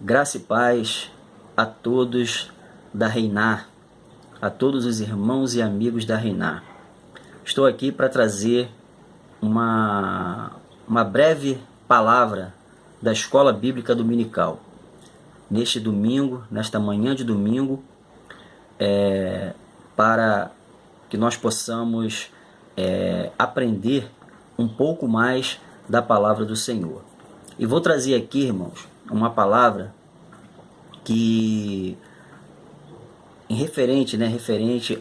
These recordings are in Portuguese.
Graça e paz a todos da Reinar, a todos os irmãos e amigos da Reinar. Estou aqui para trazer uma breve palavra da Escola Bíblica Dominical. Neste domingo, nesta manhã de domingo, para que nós possamos aprender um pouco mais da palavra do Senhor. E vou trazer aqui, irmãos, uma palavra que referente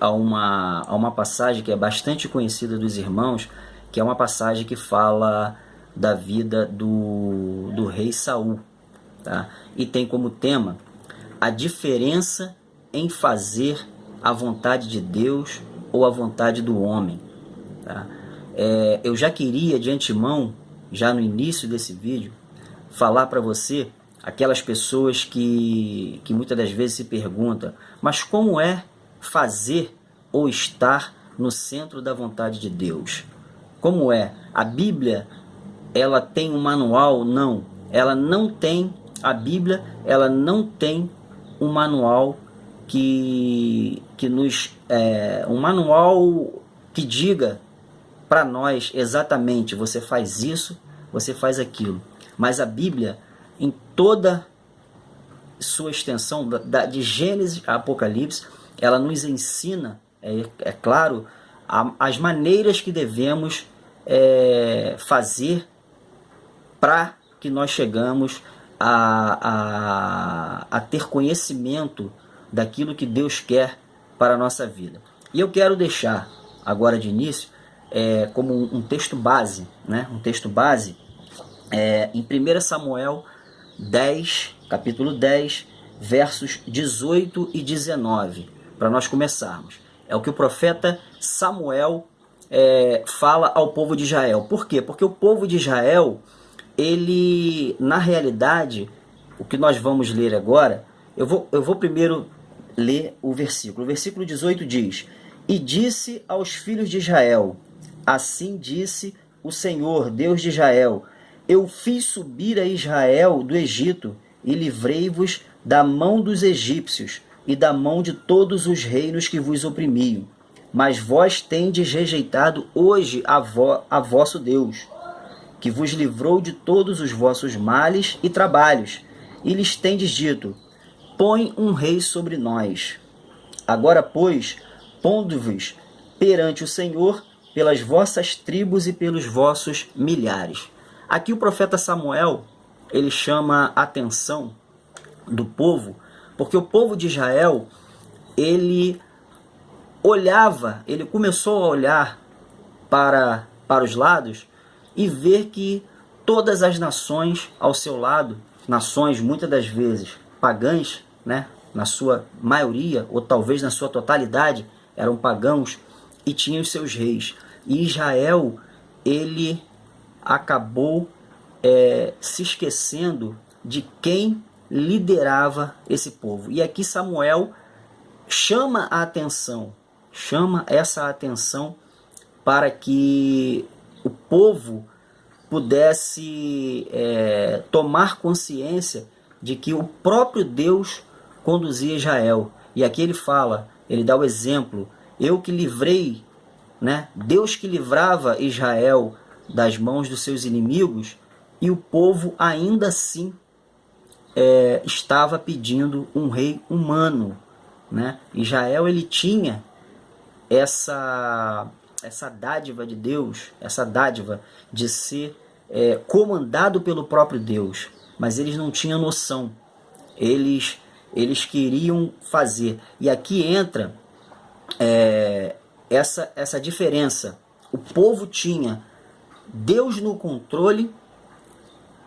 a uma passagem que é bastante conhecida dos irmãos, que é uma passagem que fala da vida do rei Saul, tá? E tem como tema a diferença em fazer a vontade de Deus ou a vontade do homem, tá? Eu já queria de antemão, já no início desse vídeo, falar para você, aquelas pessoas que muitas das vezes se perguntam, mas como é fazer ou estar no centro da vontade de Deus? Como é? A Bíblia, ela tem um manual? Não, ela não tem. A Bíblia, ela não tem um manual que nos um manual que diga para nós exatamente, você faz isso, você faz aquilo. Mas a Bíblia, em toda sua extensão, de Gênesis a Apocalipse, ela nos ensina, claro, as maneiras que devemos fazer para que nós chegamos a ter conhecimento daquilo que Deus quer para a nossa vida. E eu quero deixar agora de início como um texto base, né? Um texto base em 1 Samuel 10, capítulo 10, versos 18 e 19, para nós começarmos. É o que o profeta Samuel fala ao povo de Israel. Por quê? Porque o povo de Israel, ele, na realidade, o que nós vamos ler agora, eu vou primeiro ler o versículo. O versículo 18 diz: E disse aos filhos de Israel, assim disse o Senhor, Deus de Israel, eu fiz subir a Israel do Egito e livrei-vos da mão dos egípcios e da mão de todos os reinos que vos oprimiam. Mas vós tendes rejeitado hoje a vosso Deus, que vos livrou de todos os vossos males e trabalhos, e lhes tendes dito, põe um rei sobre nós. Agora, pois, pondo-vos perante o Senhor pelas vossas tribos e pelos vossos milhares. Aqui o profeta Samuel, ele chama a atenção do povo, porque o povo de Israel, ele começou a olhar para os lados e ver que todas as nações ao seu lado, nações muitas das vezes pagãs, né, na sua maioria, ou talvez na sua totalidade, eram pagãos e tinham os seus reis. E Israel, ele acabou se esquecendo de quem liderava esse povo. E aqui Samuel chama essa atenção para que o povo pudesse tomar consciência de que o próprio Deus conduzia Israel. E aqui ele dá o exemplo, eu que livrei, né? Deus que livrava Israel das mãos dos seus inimigos, e o povo ainda assim estava pedindo um rei humano, né? Israel, ele tinha essa dádiva de Deus, essa dádiva de ser comandado pelo próprio Deus, mas eles não tinham noção, eles queriam fazer. E aqui entra essa diferença. O povo tinha Deus no controle,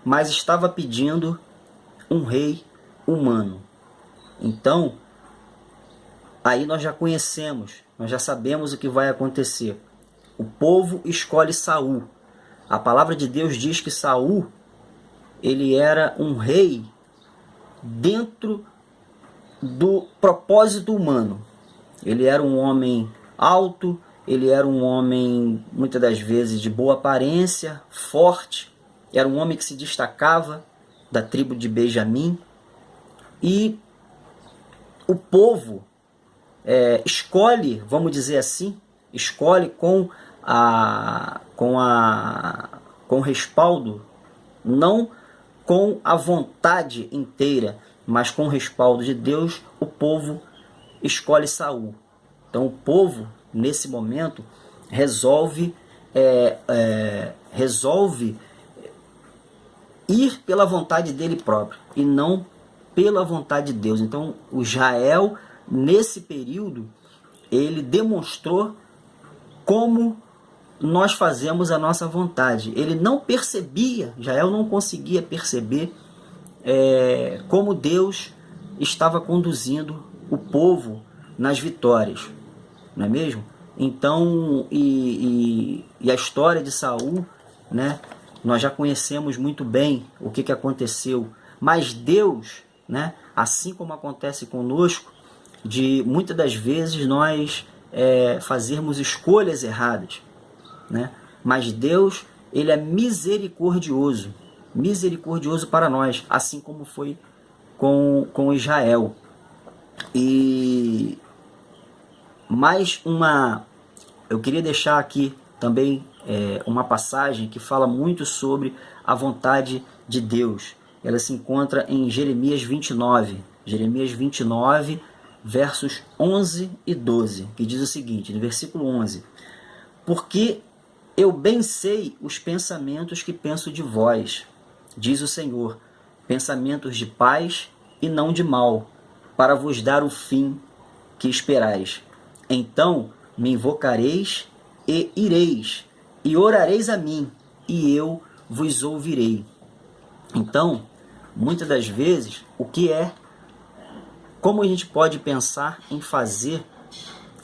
mas estava pedindo um rei humano. Então, aí nós já conhecemos, nós já sabemos o que vai acontecer. O povo escolhe Saul. A palavra de Deus diz que Saul, ele era um rei dentro do propósito humano. Ele era um homem alto, ele era um homem, muitas das vezes, de boa aparência, forte. Era um homem que se destacava da tribo de Benjamim. e o povo escolhe, vamos dizer assim, escolhe com o respaldo, não com a vontade inteira, mas com o respaldo de Deus, o povo escolhe Saul. Então o povo, nesse momento, resolve ir pela vontade dele próprio e não pela vontade de Deus. Então o Israel, nesse período, ele demonstrou como nós fazemos a nossa vontade. Ele não percebia, Israel não conseguia perceber como Deus estava conduzindo o povo nas vitórias, não é mesmo? Então, e a história de Saul, né, nós já conhecemos muito bem o que aconteceu, mas Deus, né, assim como acontece conosco, de muitas das vezes nós fazermos escolhas erradas, né? Mas Deus, ele é misericordioso para nós, assim como foi com Israel. E eu queria deixar aqui também uma passagem que fala muito sobre a vontade de Deus. Ela se encontra em Jeremias 29, versos 11 e 12, que diz o seguinte, no versículo 11: porque eu bem sei os pensamentos que penso de vós, diz o Senhor, pensamentos de paz e não de mal, para vos dar o fim que esperais. Então me invocareis e ireis, e orareis a mim, e eu vos ouvirei. Então, muitas das vezes, como a gente pode pensar em fazer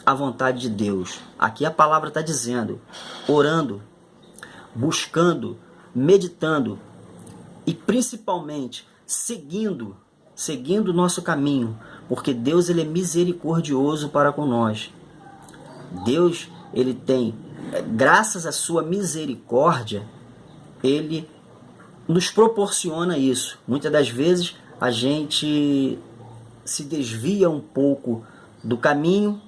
a vontade de Deus? Aqui a palavra está dizendo, orando, buscando, meditando e principalmente seguindo o nosso caminho, porque Deus, ele é misericordioso para com nós. Deus, ele tem, graças à sua misericórdia, ele nos proporciona isso. Muitas das vezes a gente se desvia um pouco do caminho,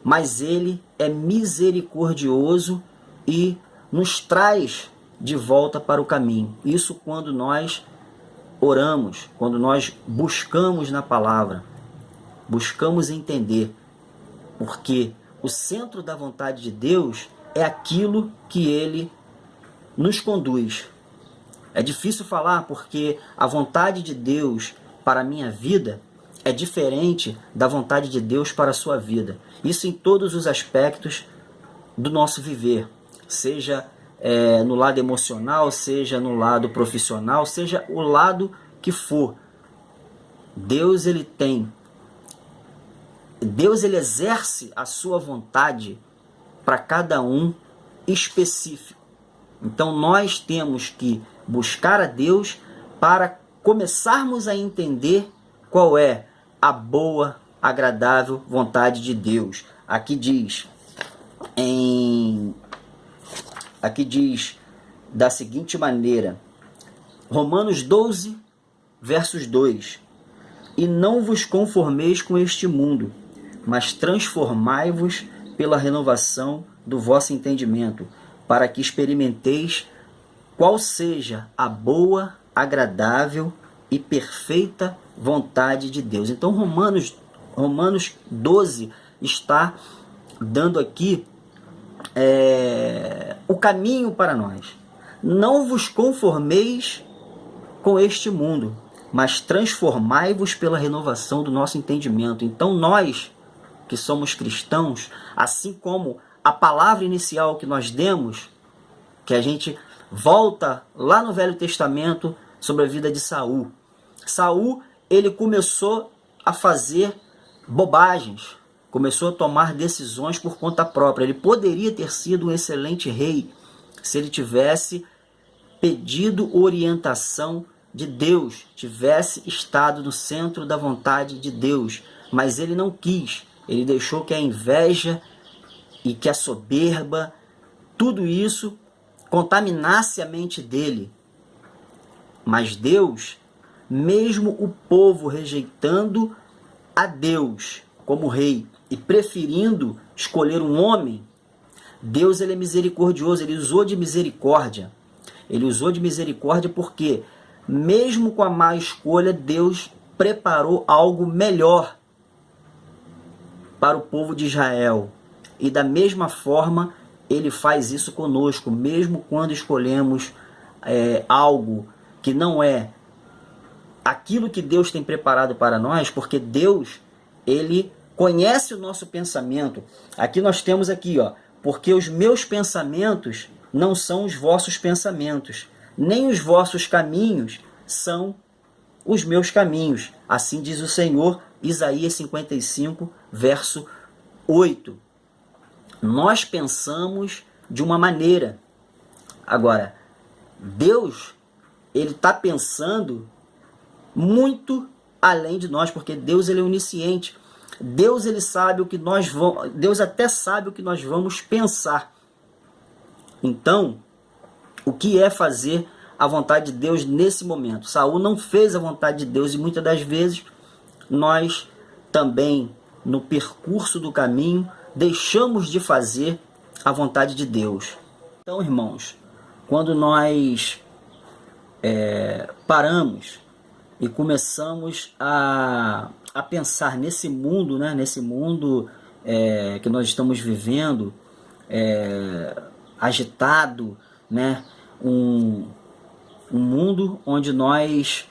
mas ele é misericordioso e nos traz de volta para o caminho. Isso quando nós oramos, quando nós buscamos na palavra, buscamos entender, porque o centro da vontade de Deus é aquilo que ele nos conduz. É difícil falar porque a vontade de Deus para a minha vida é diferente da vontade de Deus para a sua vida. Isso em todos os aspectos do nosso viver, seja no lado emocional, seja no lado profissional, seja o lado que for. Deus ele exerce a sua vontade para cada um específico. Então nós temos que buscar a Deus para começarmos a entender qual é a boa, agradável vontade de Deus. Aqui diz da seguinte maneira, Romanos 12, versos 2: e não vos conformeis com este mundo, mas transformai-vos pela renovação do vosso entendimento, para que experimenteis qual seja a boa, agradável e perfeita vontade de Deus. Então Romanos 12 está dando aqui o caminho para nós. Não vos conformeis com este mundo, mas transformai-vos pela renovação do nosso entendimento. Então nós, que somos cristãos, assim como a palavra inicial que nós demos, que a gente volta lá no Velho Testamento sobre a vida de Saul. Saul, ele começou a fazer bobagens, começou a tomar decisões por conta própria. Ele poderia ter sido um excelente rei se ele tivesse pedido orientação de Deus, tivesse estado no centro da vontade de Deus, mas ele não quis. Ele deixou que a inveja e que a soberba, tudo isso contaminasse a mente dele. Mas Deus mesmo o povo rejeitando a Deus como rei e preferindo escolher um homem, Deus ele é misericordioso, ele usou de misericórdia. Ele usou de misericórdia porque, mesmo com a má escolha, Deus preparou algo melhor para o povo de Israel. E da mesma forma, ele faz isso conosco, mesmo quando escolhemos algo que não é aquilo que Deus tem preparado para nós, porque Deus, ele conhece o nosso pensamento. Aqui nós temos aqui, ó, porque os meus pensamentos não são os vossos pensamentos, nem os vossos caminhos são os meus caminhos. Assim diz o Senhor, Isaías 55, verso 8. Nós pensamos de uma maneira. Agora, Deus, ele está pensando muito além de nós, porque Deus ele é onisciente. Deus ele sabe o que nós vamos, Deus até sabe o que nós vamos pensar. Então, o que é fazer a vontade de Deus nesse momento? Saul não fez a vontade de Deus e muitas das vezes nós também, no percurso do caminho, deixamos de fazer a vontade de Deus. Então, irmãos, quando nós paramos e começamos a pensar nesse mundo, né, nesse mundo que nós estamos vivendo, agitado, né, um mundo onde nós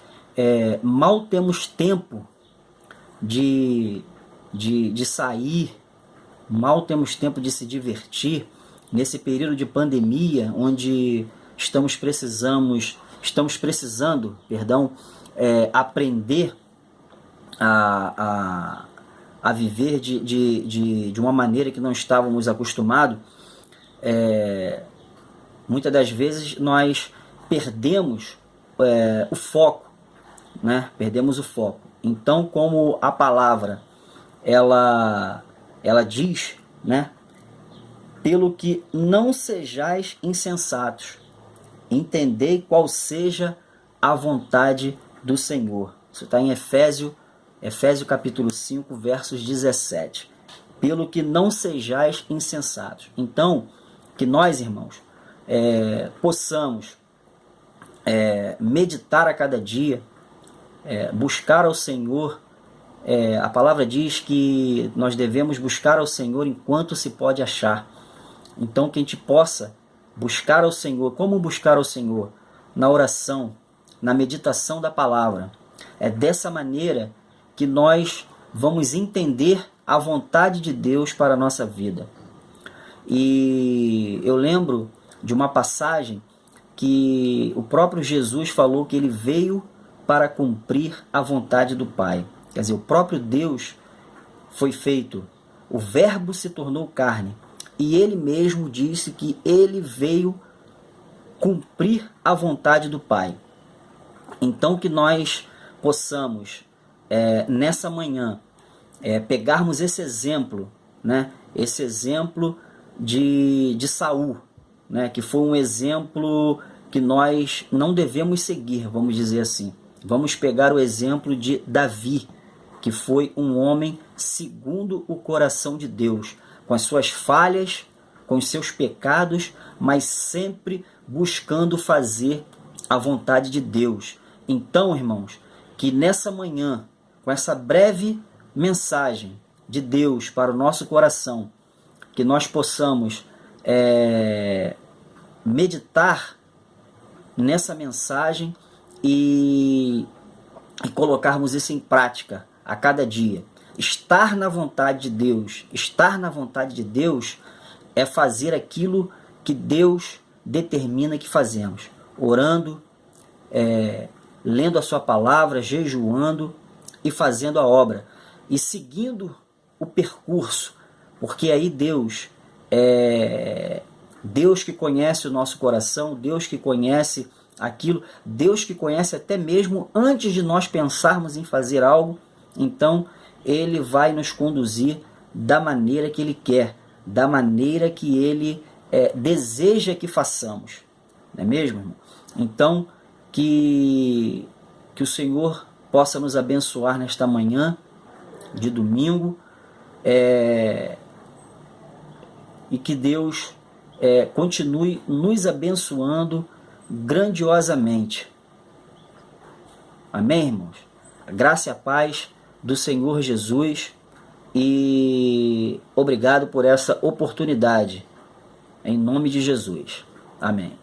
mal temos tempo de sair, mal temos tempo de se divertir, nesse período de pandemia, onde estamos precisando, aprender a viver de uma maneira que não estávamos acostumados. Muitas das vezes nós perdemos o foco, né? Perdemos o foco. Então, como a palavra ela diz, né? Pelo que não sejais insensatos, entendei qual seja a vontade do Senhor. Isso está em Efésios capítulo 5, versos 17. Pelo que não sejais insensatos. Então, que nós, irmãos, possamos meditar a cada dia, buscar ao Senhor. A palavra diz que nós devemos buscar ao Senhor enquanto se pode achar. Então, que a gente possa buscar ao Senhor. Como buscar ao Senhor? Na oração, na meditação da palavra. É dessa maneira que nós vamos entender a vontade de Deus para a nossa vida. E eu lembro de uma passagem que o próprio Jesus falou que ele veio para cumprir a vontade do Pai. Quer dizer, o próprio Deus foi feito, o Verbo se tornou carne, e ele mesmo disse que ele veio cumprir a vontade do Pai. Então que nós possamos, nessa manhã, pegarmos esse exemplo, né? Esse exemplo de Saul, né? Que foi um exemplo que nós não devemos seguir, vamos dizer assim. Vamos pegar o exemplo de Davi, que foi um homem segundo o coração de Deus, com as suas falhas, com os seus pecados, mas sempre buscando fazer a vontade de Deus. Então, irmãos, que nessa manhã, com essa breve mensagem de Deus para o nosso coração, que nós possamos meditar nessa mensagem e colocarmos isso em prática a cada dia. Estar na vontade de Deus, estar na vontade de Deus é fazer aquilo que Deus determina que fazemos, orando, lendo a sua palavra, jejuando e fazendo a obra e seguindo o percurso, porque aí Deus que conhece o nosso coração, Deus que conhece aquilo, Deus que conhece até mesmo antes de nós pensarmos em fazer algo. Então ele vai nos conduzir da maneira que ele quer, da maneira que ele deseja que façamos, não é mesmo, irmão? Então que Que o Senhor possa nos abençoar nesta manhã de domingo, e que Deus continue nos abençoando grandiosamente. Amém, irmãos? A graça e a paz do Senhor Jesus, e obrigado por essa oportunidade, em nome de Jesus. Amém.